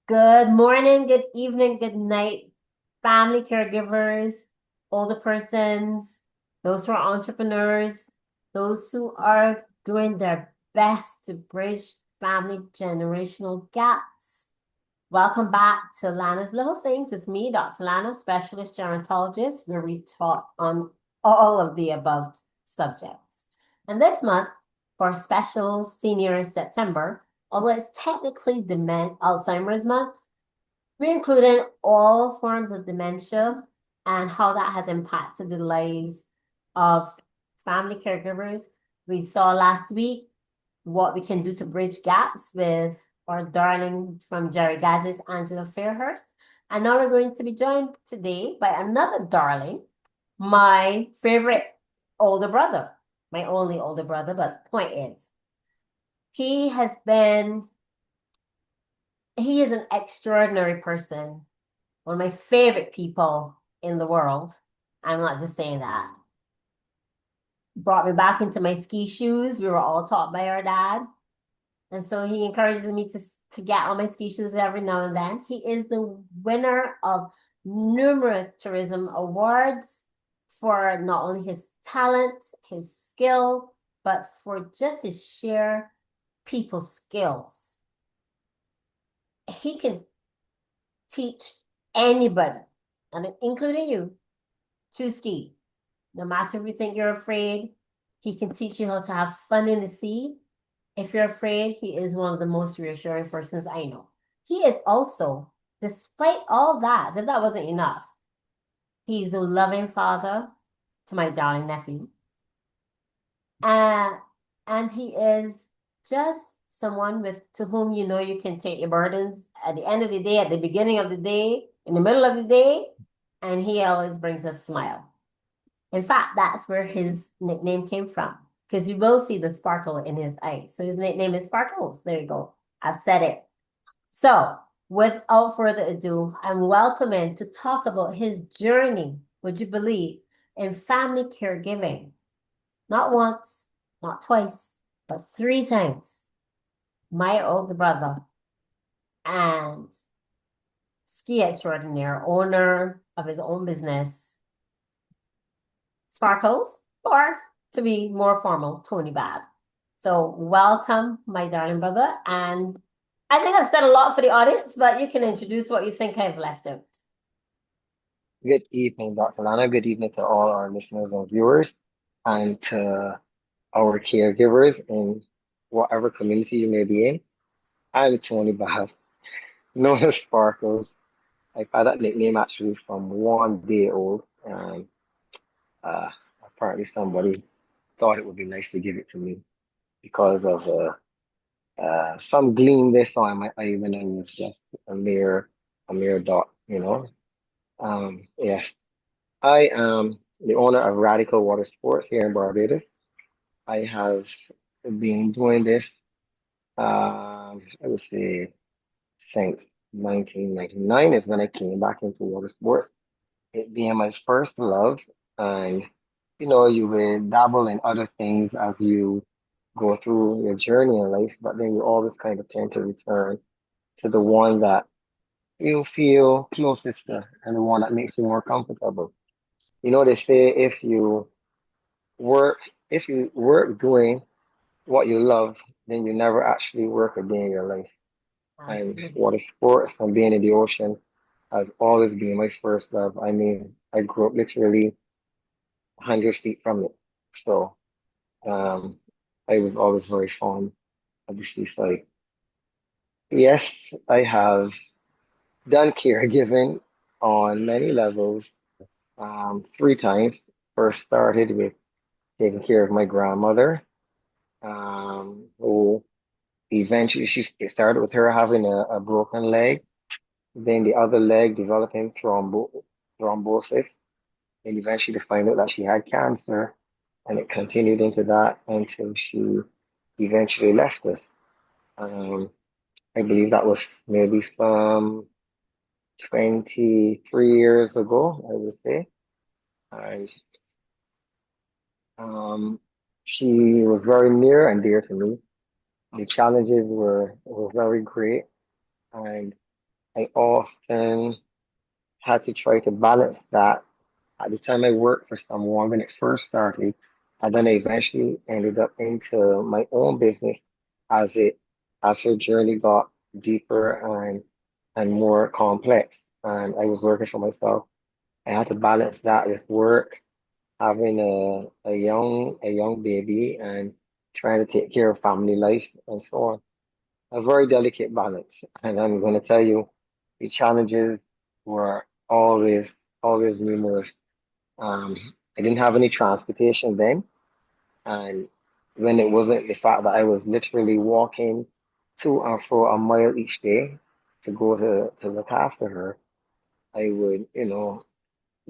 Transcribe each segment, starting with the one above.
Good morning, good evening, good night, family caregivers, older persons, those who are entrepreneurs, those who are doing their best to bridge family generational gaps. Welcome back to Lana's Little Things with me, Dr. Lana, specialist gerontologist, where we talk on all of the above subjects. And this month, for special Senior September, although it's technically Alzheimer's month, we included all forms of dementia and how that has impacted the lives of family caregivers. We saw last week what we can do to bridge gaps with our darling from Jerry Gadget's Angela Fairhurst. And now we're going to be joined today by another darling, my favorite older brother, my only older brother. But point is, he has been, he is an extraordinary person, one of my favorite people in the world. I'm not just saying that. Brought me back into my ski shoes. We were all taught by our dad. And so he encourages me to get on my ski shoes every now and then. He is the winner of numerous tourism awards for not only his talent, his skill, but for just his sheer people skills. He can teach anybody, and including you, to ski. No matter if you think you're afraid, he can teach you how to have fun in the sea. If you're afraid, he is one of the most reassuring persons I know. He is also, despite all that, as if that wasn't enough, he's a loving father to my darling nephew. And and he is just someone with to whom you know you can take your burdens at the end of the day, at the beginning of the day, in the middle of the day, and he always brings a smile. In fact, that's where his nickname came from, because you will see the sparkle in his eyes. So his nickname is Sparkles. There you go. I've said it. So without further ado, I'm welcoming to talk about his journey, would you believe, in family caregiving. Not once, not twice, but three times. My older brother and ski extraordinaire, owner of his own business, Sparkles, or to be more formal, Tony Babb. So welcome, my darling brother. And I think I've said a lot for the audience, but you can introduce what you think I've left out. Good evening, Dr. Lana. Good evening to all our listeners and viewers, and to our caregivers in whatever community you may be in. I'm Tony Babb, known as Sparkles. I've had that nickname actually from 1 day old, and uh, apparently somebody thought it would be nice to give it to me because of some gleam they saw in my eye when I was just a mere dot. Yes, I am the owner of Radical Water Sports here in Barbados. I have been doing this, I would say, since 1999 is when I came back into water sports. It being my first love, and you will dabble in other things as you go through your journey in life, but then you always kind of tend to return to the one that you feel closest to and the one that makes you more comfortable. They say work if you work doing what you love, then you never actually work a day in your life. And Absolutely. water sports and being in the ocean has always been my first love. I mean, I grew up literally 100 feet from it. So um, I was always very fond of the seaside. Yes, I have done caregiving on many levels, three times. First started with taking care of my grandmother, who eventually it started with her having a broken leg, then the other leg developing thrombosis, and eventually they find out that she had cancer, and it continued into that until she eventually left us. Um, I believe that was maybe some 23 years ago, I would say. And um, she was very near and dear to me. The challenges were very great, and I often had to try to balance that. At the time I worked for someone when it first started, and then I eventually ended up into my own business as it as her journey got deeper and more complex. And I was working for myself. I had to balance that with work, having a young baby and trying to take care of family life and so on. A very delicate balance. And I'm going to tell you, the challenges were always numerous. Um, I didn't have any transportation then, and when it wasn't the fact that I was literally walking to and fro a mile each day to go to look after her, I would,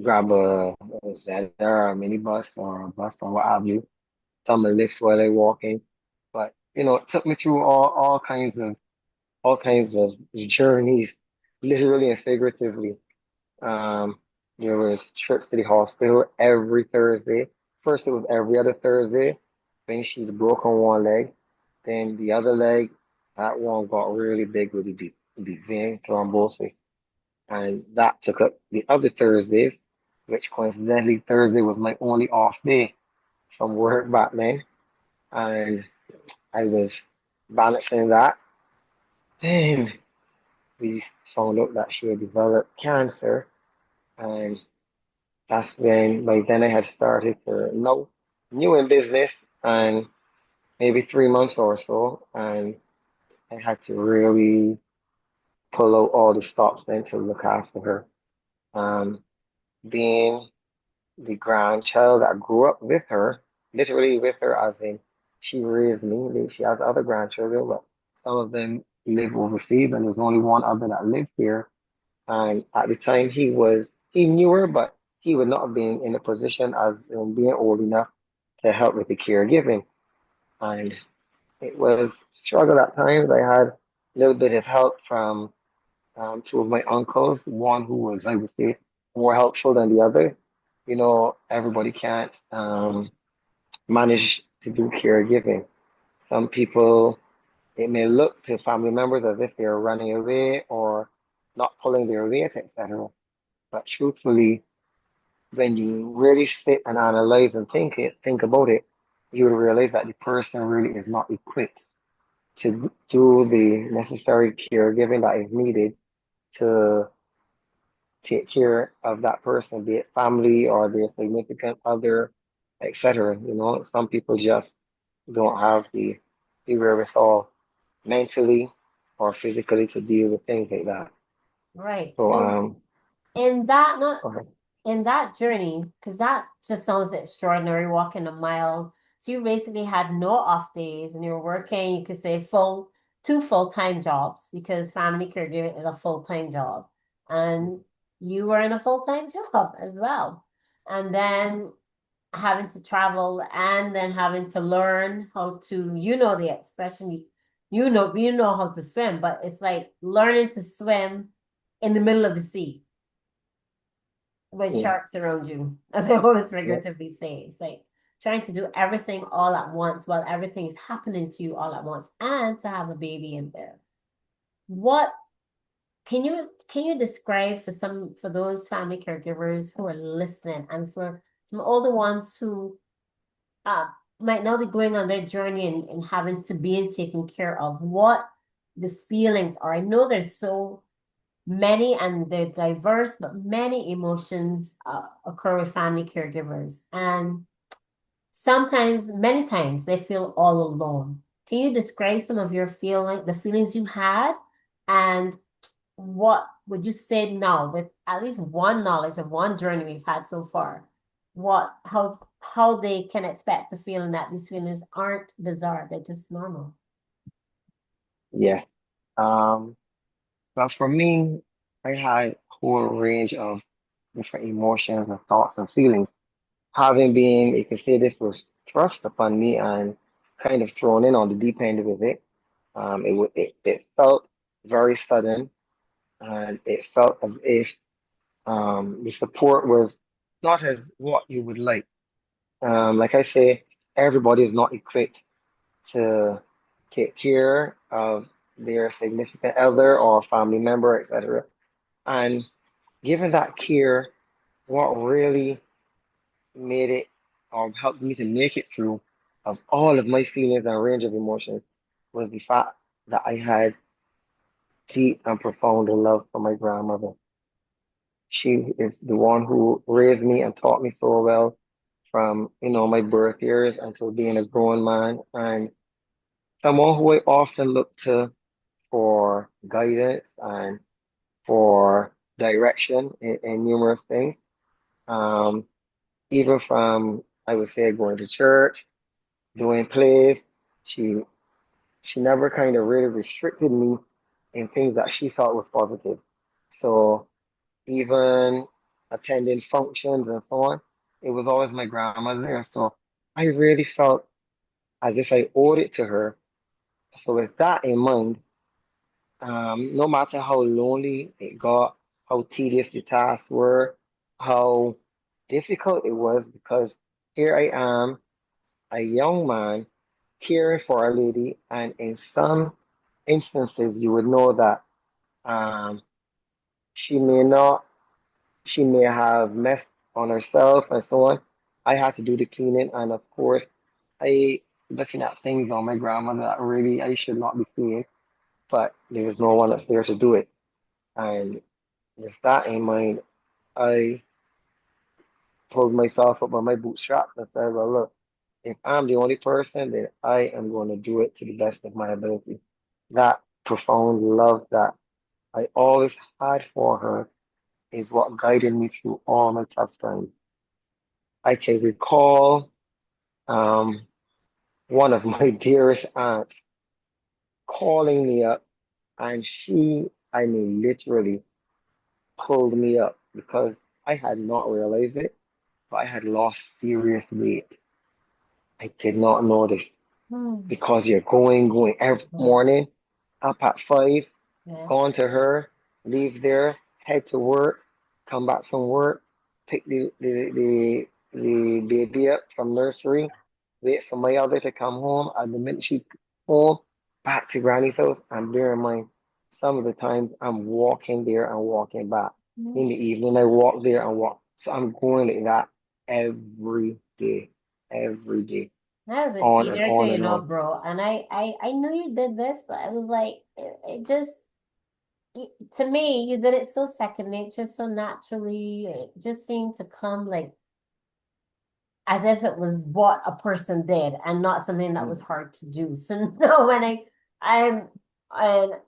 grab a Zeta or a minibus or a bus or what have you, some lifts while I walking. But it took me through all kinds of journeys, literally and figuratively. Um, there was trips to the hospital every Thursday. First, it was every other Thursday. Then she'd broken one leg. Then the other leg, that one got really big with the vein thrombosis. And that took up the other Thursdays, which coincidentally, Thursday was my only off day from work back then. And I was balancing that. Then we found out that she had developed cancer. And that's when, by then, I had started to know new in business and maybe 3 months or so. And I had to really pull out all the stops then to look after her. Um, being the grandchild that grew up with her, literally with her, as in she raised me. She has other grandchildren, but some of them live overseas, and there's only one other that lived here. And at the time, he knew her, but he would not have been in a position as being old enough to help with the caregiving. And it was struggle at times. I had a little bit of help from two of my uncles, one who was, I would say, more helpful than the other. Everybody can't manage to do caregiving. Some people, it may look to family members as if they're running away or not pulling their weight, etc. But truthfully, when you really sit and analyze and think about it, you will realize that the person really is not equipped to do the necessary caregiving that is needed to take care of that person, be it family or their significant other, etc. Some people just don't have the wherewithal mentally or physically to deal with things like that. Right. So So in that not okay. in that journey, because that just sounds extraordinary, walking a mile. So you basically had no off days and you were working, you could say two full-time jobs because family caregiving is a full-time job. And you were in a full-time job as well. And then having to travel and then having to learn how to, the expression, you know how to swim, but it's like learning to swim in the middle of the sea with Yeah, sharks around you, as I always yeah, figuratively say. It's like trying to do everything all at once while everything is happening to you all at once and to have a baby in there. What can you describe for those family caregivers who are listening and for some older ones who uh, might now be going on their journey and having to be and taken care of, what the feelings are? I know there's so many and they're diverse, but many emotions occur with family caregivers. And sometimes, many times, they feel all alone. Can you describe some of the feelings you had, and what would you say now, with at least one knowledge of one journey we've had so far? How they can expect to feel, and that these feelings aren't bizarre, they're just normal. yeah. Um, but for me, I had a whole range of different emotions and thoughts and feelings. Having been, you can say this was thrust upon me and kind of thrown in on the deep end with it. It felt very sudden, and it felt as if the support was not as what you would like. Like I say, everybody is not equipped to take care of. their significant elder or family member, etc. And given that care, what really made it or helped me to make it through of all of my feelings and range of emotions was the fact that I had deep and profound love for my grandmother. She is the one who raised me and taught me so well from, my birth years until being a grown man, and someone who I often look to for guidance and for direction in numerous things. Um, Even from, I would say, going to church, doing plays, she she never kind of really restricted me in things that she felt was positive. So even attending functions and so on, it was always my grandmother there. So I really felt as if I owed it to her. So with that in mind, no matter how lonely it got, how tedious the tasks were, how difficult it was, because here I am, a young man, caring for a lady, and in some instances, you would know that um, she may not, she may have messed on herself and so on. I had to do the cleaning, and of course, I looking at things on my grandmother that really I should not be seeing, but there was no one that's there to do it. And with that in mind, I pulled myself up by my bootstraps and said, well, look, if I'm the only person, then I am going to do it to the best of my ability. That profound love that I always had for her is what guided me through all my tough times. I can recall um, one of my dearest aunts calling me up, and she, I mean, literally pulled me up because I had not realized it, but I had lost serious weight. I did not know this Hmm. because you're going every Yeah. morning up at 5, Yeah. gone to her, leave there, head to work, come back from work, pick the baby up from nursery, wait for my other to come home, and the minute she's home, back to Granny's house, and bear in mind, some of the times I'm walking there and walking back. In the evening, I walk there and walk. So I'm going like that every day, I was a on and teenager, on and on. bro, and I knew you did this, but I was like, it just to me, you did it so second nature, so naturally. It just seemed to come like as if it was what a person did and not something that was Mm, hard to do. So no, when I'm and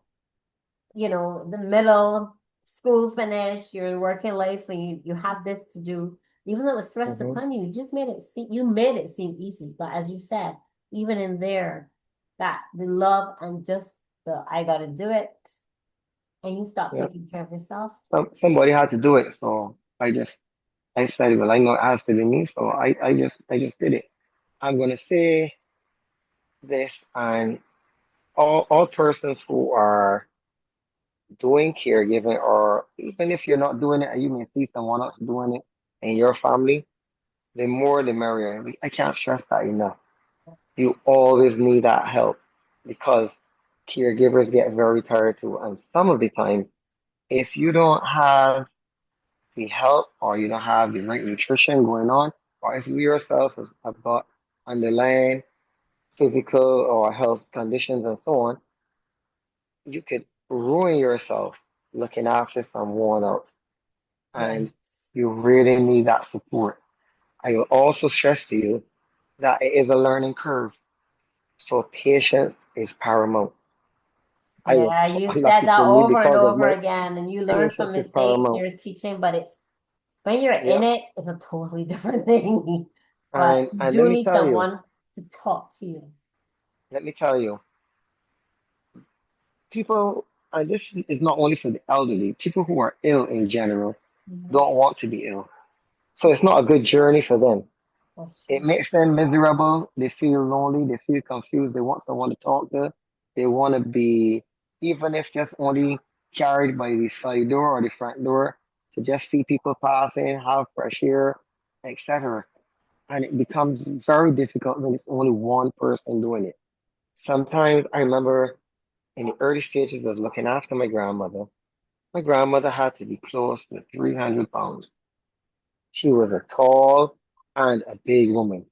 the middle school finish, your working life, and you have this to do, even though it was thrust mhm. upon you, you made it seem easy. But as you said, even in there, that the love and just the I gotta do it, and you stop Yeah. taking care of yourself. Somebody had to do it, so I said, well, I know it has to be me, so I just did it. I'm gonna say this, and all persons who are doing caregiving, or even if you're not doing it and you may see someone else doing it in your family, the more the merrier. I can't stress that enough. You always need that help because caregivers get very tired too, and some of the time, if you don't have the help or you don't have the right nutrition going on, or if you yourself have got underlying physical or health conditions and so on, you could ruin yourself looking after someone else. And Yes. you really need that support. I will also stress to you that it is a learning curve. So patience is paramount. I was Yeah, you said lucky that for me over and because of over my again, and you learn from patience is mistakes. paramount. You're teaching, but it's when you're in Yep. it, it's a totally different thing. But And you and do need someone to talk to you. let me tell you, people, and this is not only for the elderly, people who are ill in general Mhm. don't want to be ill. So it's not a good journey for them. That's It true. makes them miserable. They feel lonely. They feel confused. They want someone to talk to. They want to be, even if just only carried by the side door or the front door, to just see people passing, have fresh air, etc. And it becomes very difficult when it's only one person doing it. Sometimes I remember in the early stages of looking after my grandmother had to be close to 300 pounds. She was a tall and a big woman.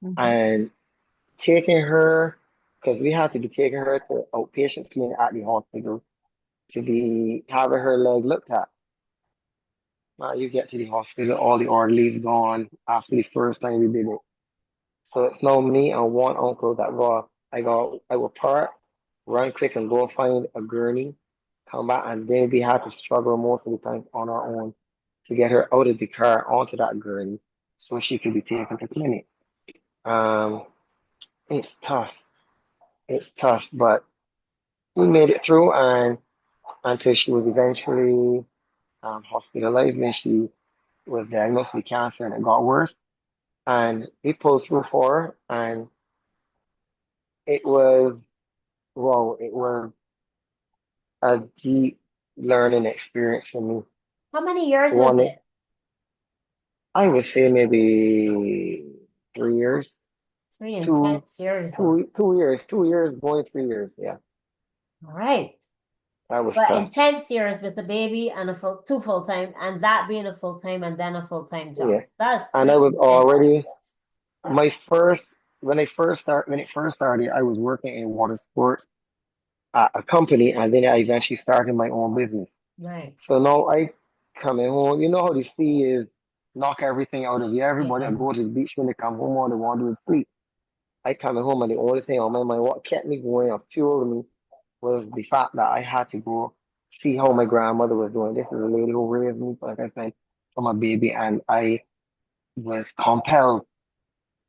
Mhm. And taking her, because we had to be taking her to outpatient clinic at the hospital to be having her leg looked at. Now you get to the hospital, all the orderlies gone after the first time we did it. So it's now me and one uncle that I will park, run quick and go find a gurney, come back, and then we had to struggle most of the time on our own to get her out of the car onto that gurney so she could be taken to clinic. Um, it's tough. It's tough, but we made it through and until she was eventually hospitalized when she was diagnosed with cancer and it got worse. And we pulled through for her and it was wow, it was a deep learning experience for me. How many years was One, it? I would say maybe 3 years, Three two, intense years though. 2 years, going 3 years. Yeah, All right. that was But tough. intense years with the baby and a two full time, and that being a full time and then a full time job. Yeah, That's and I three was intense already years. my first when it first started. I was working in water sports at a company, and then I eventually started my own business. Right. So now I coming home. You know how the sea is knock everything out of you. Everybody Yeah. that go to the beach when they come home, all they want to do is sleep. I coming home and the only thing on my mind, what kept me going or fueled me was the fact that I had to go see how my grandmother was doing. This is a lady who raised me, like I said, from a baby, and I was compelled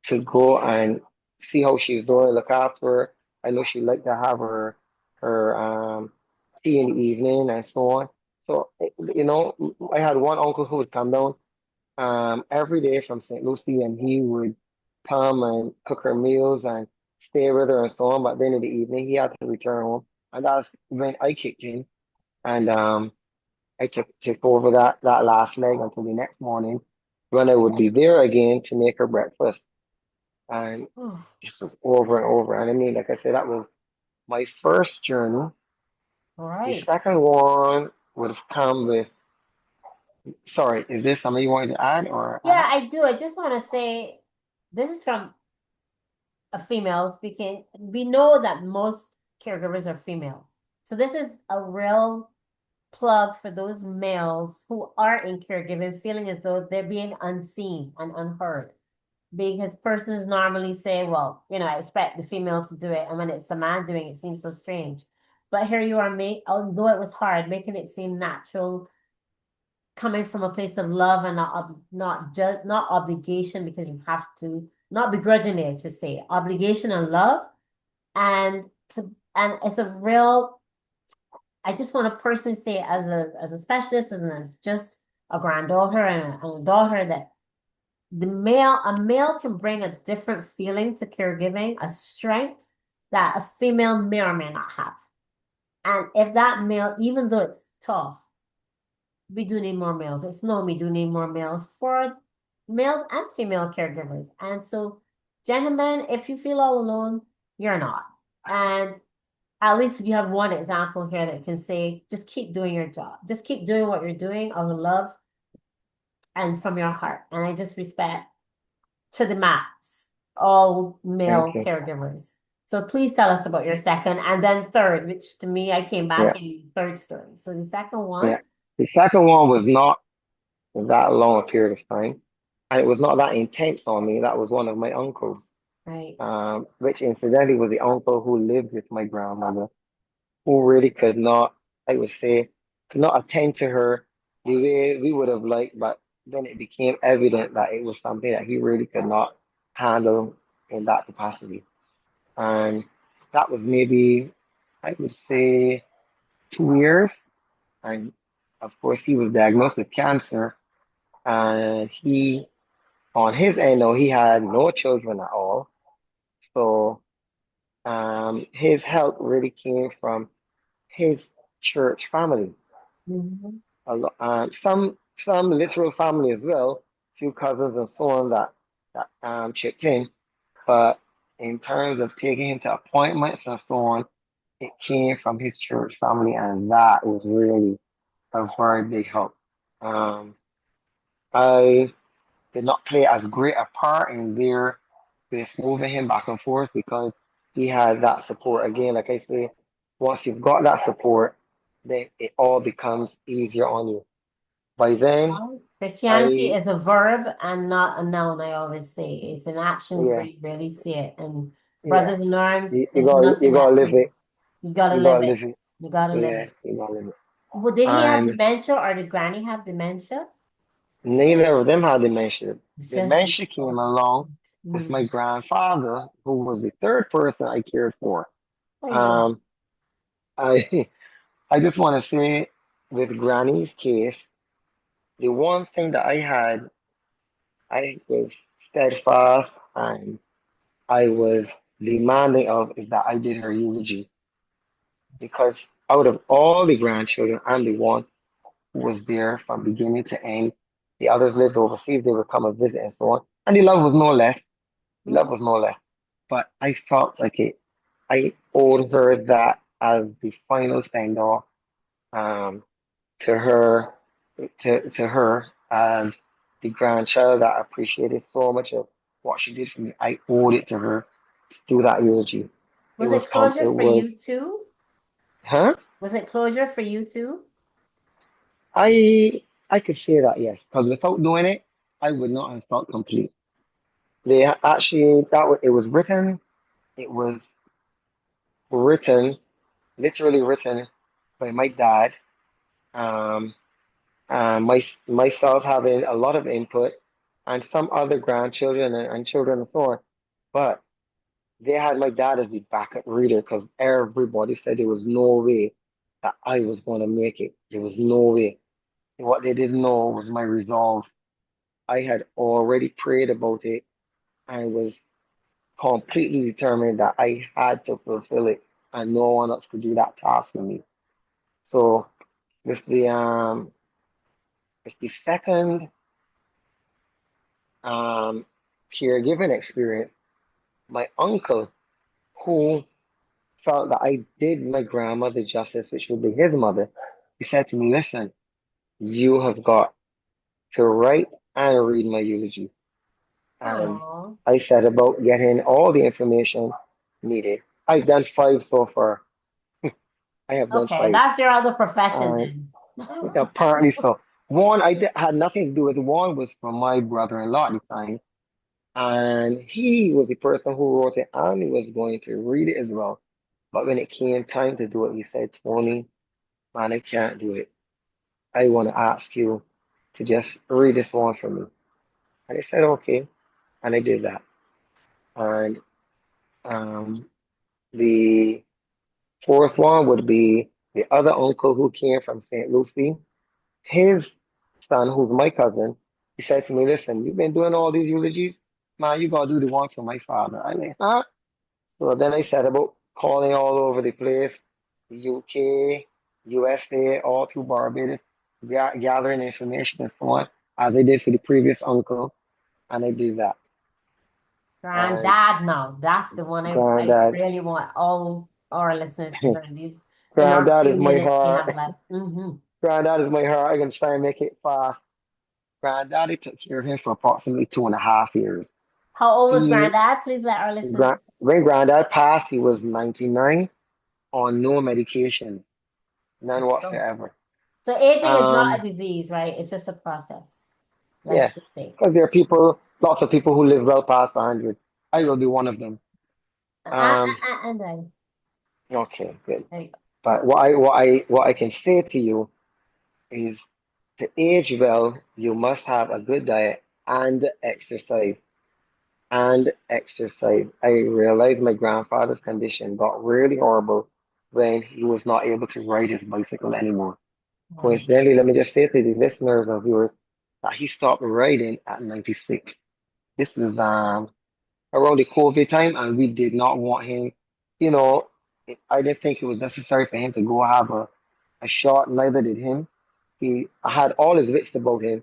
to go and see how she's doing, look after her. I know she liked to have her tea in the evening and so on. So I had one uncle who would come down every day from St. Lucie, and he would come and cook her meals and stay with her and so on. But then in the evening, he had to return home, and that's when I kicked in, and I took over that last leg until the next morning when I would be there again to make her breakfast. And Oh, this was over and over. And I mean, like I said, that was my first journey. all The right. second one would have come with, sorry, is there something you wanted to add or Yeah, ask? I do. I just want to say this is from a female speaking. We know that most caregivers are female. So this is a real plug for those males who are in caregiving, feeling as though they're being unseen and unheard. Because persons normally say, well, I expect the female to do it. And when it's a man doing it, it seems so strange. But here you are, although it was hard, making it seem natural, coming from a place of love and not just not obligation because you have to, not begrudgingly, I should say, obligation and love. And and it's a real, I just want to personally say as a specialist and as just a granddaughter and a daughter that a male can bring a different feeling to caregiving, a strength that a female may or may not have. And if that male, even though it's tough, we do need more males. It's no, we do need more males for males and female caregivers. And so, gentlemen, if you feel all alone, you're not. And at least you have one example here that can say, just keep doing your job. Just keep doing what you're doing out of love and from your heart. And I just respect to the max all Thank male you. caregivers. So please tell us about your second and then third, which to me, I came back Yeah, in third story. So the second one, yeah. The second one was not that long a period of time, and it was not that intense on me. That was one of my uncles, right? which incidentally was the uncle who lived with my grandmother, who really could not, I would say, could not attend to her the way we would have liked, but then it became evident that it was something that he really could not handle in that capacity. And that was maybe, I would say, 2 years. And of course, he was diagnosed with cancer. And on his end, though, he had no children at all. So his health really came from his church family. Mhm. Some literal family as well, few cousins and so on that chipped in. But in terms of taking him to appointments and so on, it came from his church family, and that was really a very big help. Um, I did not play as great a part in there with moving him back and forth because he had that support. Again, like I say, once you've got that support, then it all becomes easier on you. By then, Well, Christianity I is a verb and not a noun, I always say. It's in actions where yeah, you really see it. And yeah. brothers in arms You is gotta nothing live it. you gotta You live gotta it. live it. You gotta live Yeah, it. you gotta live it. Well, did he have And dementia or did Granny have dementia? neither of them had dementia. It's just Dementia came along with mm. my grandfather, who was the third person I cared for. Oh yeah. Um, I I just want to say, with Granny's case, the one thing that I was steadfast and I was demanding of is that I did her eulogy because out of all the grandchildren, I'm the one who was there from beginning to end. The others lived overseas, they would come and visit and so on. And the love was no less. The love Mm. was no less. But I felt like I owed her that as the final send off um, to her to her as the grandchild that appreciated so much of what she did for me. I owed it to her to do that eulogy. Was it closure It for was you too? huh? Was it closure for you too? I could say that yes, because without doing it, I would not have felt complete. They actually it was written. It was written, literally written by my dad. Um, myself having a lot of input, and some other grandchildren and children and so on. But they had my dad as the backup reader because everybody said there was no way that I was going to make it. There was no way. What they didn't know was my resolve. I had already prayed about it. I was completely determined that I had to fulfill it, and no one else could do that task for me. So with the second um caregiving experience, my uncle, who felt that I did my grandmother justice, which would be his mother, he said to me, listen, you have got to write and read my eulogy. And Oh. I set about getting all the information needed. I've done five so far. I have done Okay, five. that's your other profession And then. apparently so. One had nothing to do with one was from my brother-in-law at the time. And he was the person who wrote it and he was going to read it as well. But when it came time to do it, he said, Tony, man, I can't do it. I want to ask you to just read this one for me. And I said, okay. And I did that. And um, the fourth one would be the other uncle who came from St. Lucie. His son, who's my cousin, he said to me, listen, you've been doing all these eulogies. Man, you gotta do the one for my father. I mean, huh? So then I set about calling all over the place, the UK, USA, all through Barbados, gathering information and so on, as I did for the previous uncle, and I did that. And Granddad now. That's the one I granddad, really want all our listeners to hear these in our granddad few is my minutes we heart. have left. Granddad is my heart. I can try and make it fast. Granddaddy took care of him for approximately 2.5 years. How old was He, Granddad? Please let our listeners. when granddad passed, he was 99 on no medication, none know. whatsoever. So aging is not Um, a disease, right? It's just a process. Let's Yeah, just say. because there are people, lots of people who live well past 100. I Yeah. will be one of them. Um, And then okay, good. there you go. But what I can say to you is to age well, you must have a good diet and exercise. And exercise. I realized my grandfather's condition got really horrible when he was not able to ride his bicycle anymore. Mm. Coincidentally, let me just say to the listeners of yours that he stopped riding at 96. This was around the COVID time, and we did not want him. You know, I didn't think it was necessary for him to go have a shot. Neither did him. I had all his wits about him,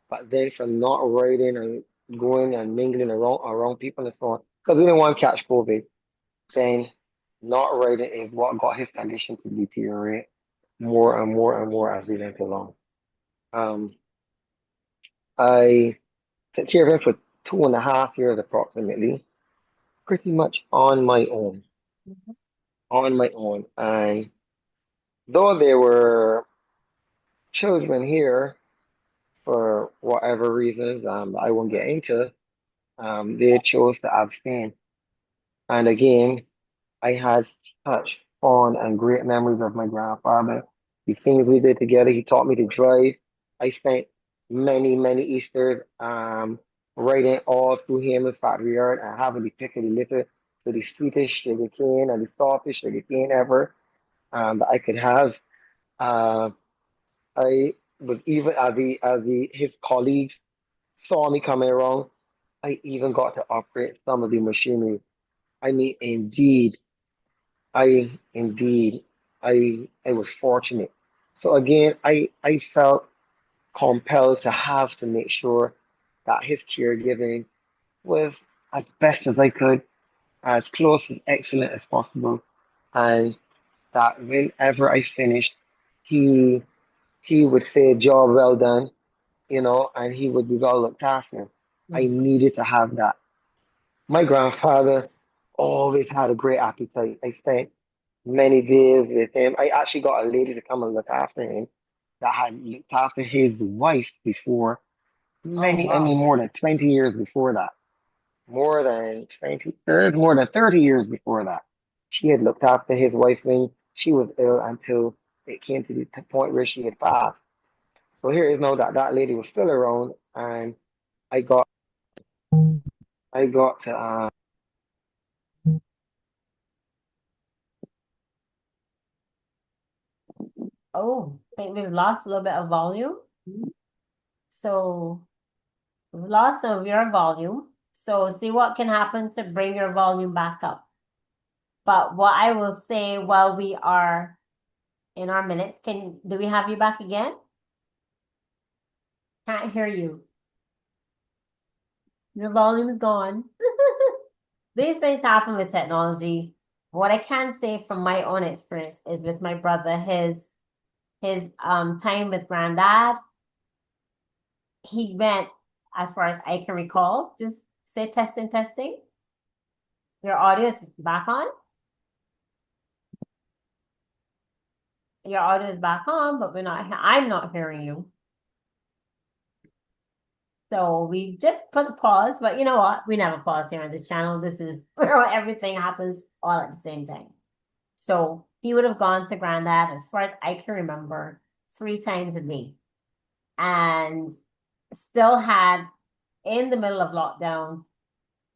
but then from not riding and going and mingling around people and so on, because we didn't want to catch COVID. Then not writing is what got his condition to deteriorate more and more and more as we went along. Um, I took care of him for 2.5 years approximately, pretty much on my own. And though there were children here for whatever reasons, I won't get into, they chose to abstain. And again, I had such fond and great memories of my grandfather. The things we did together, he taught me to drive. I spent many, many Easters riding all through Hamel's factory yard and having the pick of the litter to the sweetest sugar cane and the softest sugar cane ever that I could have. Uh, I was even as the his colleagues saw me coming around, I even got to operate some of the machinery. I mean, I indeed, I was fortunate. So again, I felt compelled to have to make sure that his caregiving was as best as I could, as close as excellent as possible, and that whenever I finished, he he would say, "Job well done," and he would be well looked after. I Mhm. needed to have that. My grandfather always had a great appetite. I spent many days with him. I actually got a lady to come and look after him that had looked after his wife before Oh, many, I mean, wow. more than 20 years before that. More than 30 years before that. She had looked after his wife when she was ill until it came to the point where she had passed. So here is now that that lady was still around, and I got, I got to, Oh, I think we've lost a little bit of volume. So we've lost some of your volume. So see what can happen to bring your volume back up. But what I will say while we are in our minutes, do we have you back again? Can't hear you. Your volume is gone. These things happen with technology. What I can say from my own experience is with my brother, his time with granddad, he went as far as I can recall. Just say testing, testing. Your audio is back on. Your audio is back on, but I'm not hearing you. So we just put a pause, but you know what? We never pause here on this channel. This is where everything happens all at the same time. So he would have gone to granddad, as far as I can remember, 3 times a day, and still had in the middle of lockdown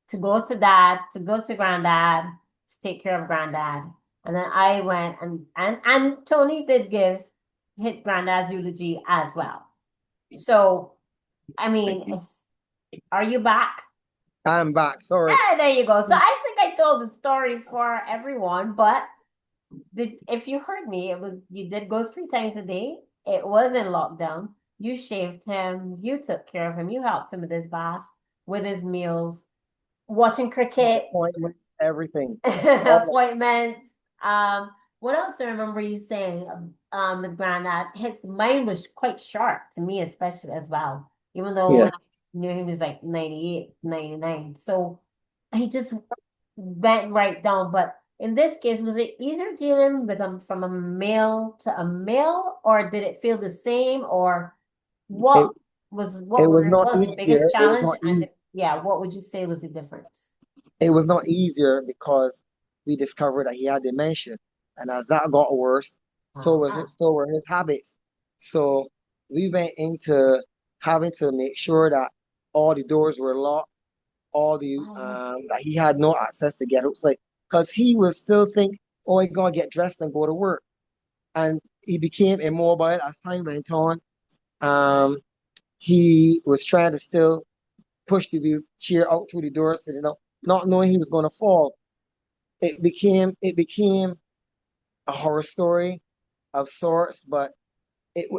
to go to dad, to go to granddad, to take care of granddad. And then I went and Tony did hit granddad's eulogy as well. So I thank mean, you. are you back? I'm back. Sorry. Yeah, there you go. So I think I told the story for everyone, but if you heard me, you did go 3 times a day. It was in lockdown. You shaved him, you took care of him, you helped him with his bath, with his meals, watching cricket, Appointments, everything. All appointments. Um, what else do I remember you saying? With Granddad, his mind was quite sharp to me, especially as well. Even though yeah. when I knew him, he was like 98, 99. So he just went right down. But in this case, was it easier dealing with him from a male to a male, or did it feel the same, or It what it was not what was the biggest easier. It was challenge? not And easy. yeah, what would you say was the difference? It was not easier because we discovered that he had dementia, and as that got worse, Ah, so were his habits. So we went into having to make sure that all the doors were locked, all the yeah. that he had no access to get outside, because he was still think, oh, I gotta get dressed and go to work, and he became immobile as time went on. Um, he was trying to still push the wheelchair out through the doors, not knowing he was going to fall. It became a horror story of sorts, but it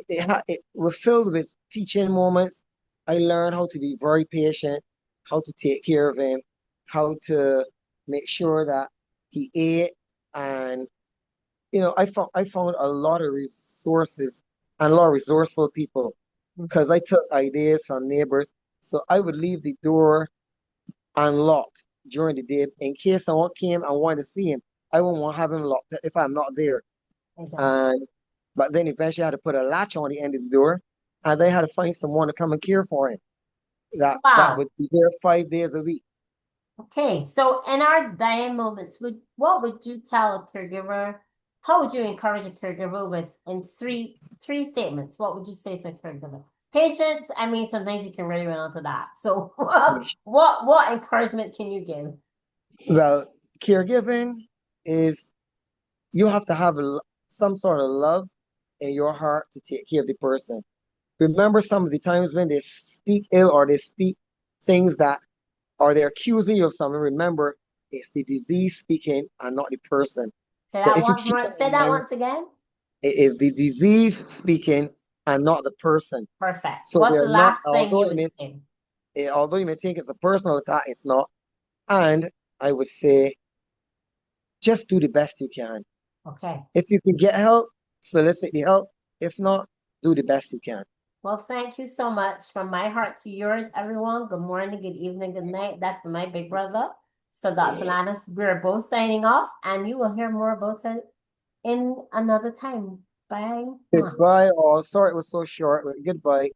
was filled with teaching moments. I learned how to be very patient, how to take care of him, how to make sure that he ate, And I found a lot of resources and a lot of resourceful people because I took ideas from neighbors. So I would leave the door unlocked during the day in case someone came and wanted to see him. I wouldn't want to have him locked if I'm not there. Exactly. And but then eventually I had to put a latch on the end of the door, and they had to find someone to come and care for him. That Wow. would be there 5 days a week. Okay, so in our dying moments, what would you tell a caregiver? How would you encourage a caregiver with in three statements? What would you say to a caregiver? Patience, I mean, sometimes you can really run onto that. So what encouragement can you give? Well, caregiving is you have to have some sort of love in your heart to take care of the person. Remember some of the times when they speak ill or they speak things that or they're accusing you of something. Remember, it's the disease speaking and not the person. So if you keep that Say in that mind, once again. it is the disease speaking and not the person. Perfect. So What's the they're not, last thing you would say? although you may think it's a personal attack, it's not. And I would say just do the best you can. Okay. If you can get help, solicit the help. If not, do the best you can. Well, thank you so much. From my heart to yours, everyone. Good morning, good evening, good night. That's for my big brother. So, Dr. Lannis, we're both signing off, and you will hear more about it in another time. Bye. Mwah. Goodbye, all. Sorry it was so short. Goodbye.